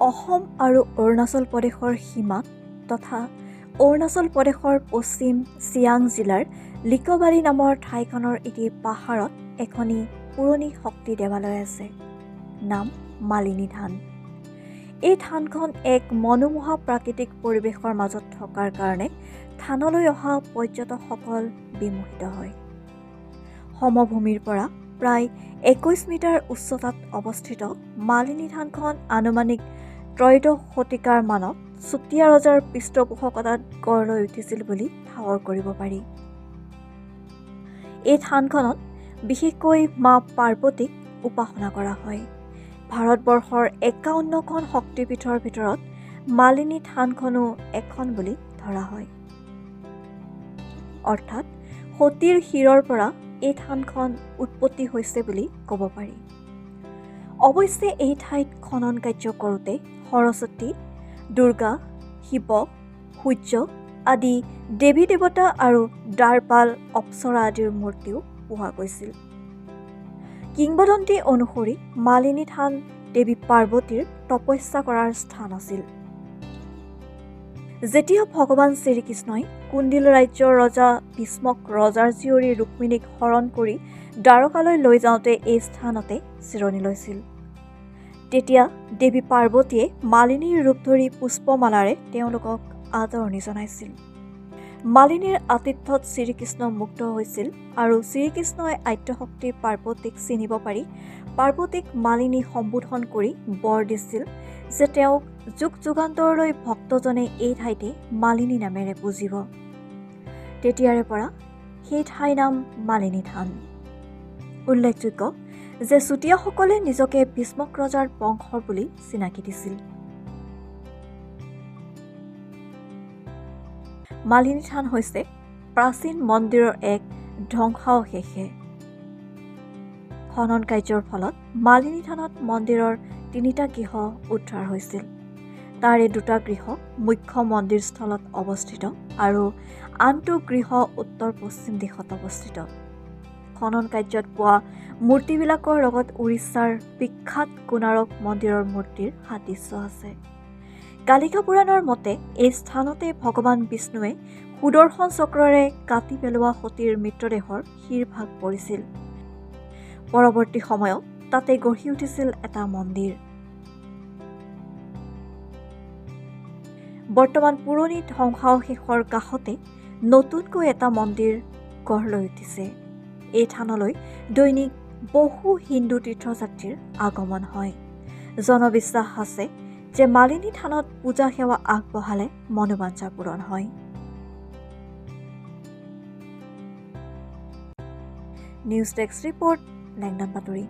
অসম আৰু অৰুণাচল প্ৰদেশৰ সীমা তথা অৰুণাচল প্ৰদেশৰ পশ্চিম চিয়াং জিলাৰ লিকবালি নামৰ ঠাইখনৰ এটি পাহাৰত এখনি পুৰণি শক্তি দেৱালয় আছে। নাম মালিনী থান। এই থানখন এক মনোমোহা প্ৰাকৃতিক পৰিৱেশৰ মাজত থকাৰ কাৰণে থানলৈ অহা পৰ্যটকসকল বিমোহিত হয়। সমভূমিৰ পৰা প্ৰায় 21 মিটাৰ উচ্চতাত অৱস্থিত মালিনী থানখন আনুমানিক ত্ৰয়োদশ শতিকাৰ মানত চুতীয়া ৰজাৰ পৃষ্ঠপোষকতাত গঢ় লৈ উঠিছিল বুলি ঠাৱৰ কৰিব পাৰি। এই থানখনত বিশেষকৈ মা পাৰ্বতীক উপাসনা কৰা হয়। ভাৰতবৰ্ষৰ 51খন শক্তিপীঠৰ ভিতৰত মালিনী থানখনো এখন বুলি ধৰা হয়। অৰ্থাৎ সতীৰ শিৰৰ পৰা এই থানখন উৎপত্তি হৈছে বুলি ক'ব পাৰি। অৱশ্যে এই ঠাইত খনন কাৰ্য কৰোঁতে সৰস্বতী, দুৰ্গা, শিৱ, সূৰ্য আদি দেৱী দেৱতা আৰু দ্বাৰপাল অপ্সৰা আদিৰ মূৰ্তিও পোৱা গৈছিল। কিংবদন্তি অনুসৰি মালিনী থান দেৱী পাৰ্বতীৰ তপস্যা কৰাৰ স্থান আছিল। যেতিয়া ভগৱান শ্ৰীকৃষ্ণই কুণ্ডিল ৰাজ্যৰ ৰজা ভীষ্মক ৰজাৰ জীয়ৰী ৰুক্মিণীক হৰণ কৰি দ্বাৰকালৈ লৈ যাওঁতে এই স্থানতে জিৰণি লৈছিল। তেতিয়া দেৱী পাৰ্বতীয়ে মালিনীৰ ৰূপ ধৰি পুষ্পমালাৰে তেওঁলোকক আদৰণি জনাইছিল। মালিনীৰ আতিথ্যত শ্ৰীকৃষ্ণ মুগ্ধ হৈছিল আৰু শ্ৰীকৃষ্ণই আদ্যশক্তি পাৰ্বতীক চিনিব পাৰি পাৰ্বতীক মালিনী সম্বোধন কৰি বৰ দিছিল যে তেওঁক যুগ যুগান্তৰলৈ ভক্তজনে এই ঠাইতে মালিনী নামেৰে পুজিব। তেতিয়াৰে পৰা সেই ঠাইৰ নাম মালিনী থান। উল্লেখযোগ্য যে চুতীয়াসকলে নিজকে ভীষ্মক ৰজাৰ বংশৰ বুলি চিনাকি দিছিল। মালিনী থান হৈছে প্ৰাচীন মন্দিৰৰ এক ধ্বংসাৱশেষহে। খনন কাৰ্যৰ ফলত মালিনী থানত মন্দিৰৰ 3টা গৃহ উদ্ধাৰ হৈছিল। তাৰে 2টা গৃহ মুখ্য মন্দিৰস্থলত অৱস্থিত আৰু আনটো গৃহ উত্তৰ-পশ্চিম দিশত অৱস্থিত। খনন কাৰ্যত পোৱা মূৰ্তিবিলাকৰ লগত উৰিষ্যাৰ বিখ্যাত কোণাৰক মন্দিৰৰ মূৰ্তিৰ সাদৃশ্য আছে। কালিকা পুৰাণৰ মতে এই স্থানতে ভগৱান বিষ্ণুৱে সুদৰ্শন চক্ৰৰে কাটি পেলোৱা সতীৰ মৃতদেহৰ শিৰভাগ পৰিছিল। পৰৱৰ্তী সময়ত তাতে গঢ়ি উঠিছিল এটা মন্দিৰ। বৰ্তমান পুৰণি ধ্বংসাৱশেষৰ কাষতে নতুনকৈ এটা মন্দিৰ গঢ় লৈ উঠিছে। এই থানলৈ দৈনিক বহু হিন্দু তীৰ্থযাত্ৰীৰ আগমন হয়। জনবিশ্বাস আছে যে মালিনী থানত পূজা সেৱা আগবঢ়ালে মনোবাঞ্ছা পূৰণ হয়। নিউজ ডেস্ক ৰিপৰ্ট, লেংডন বাতৰি।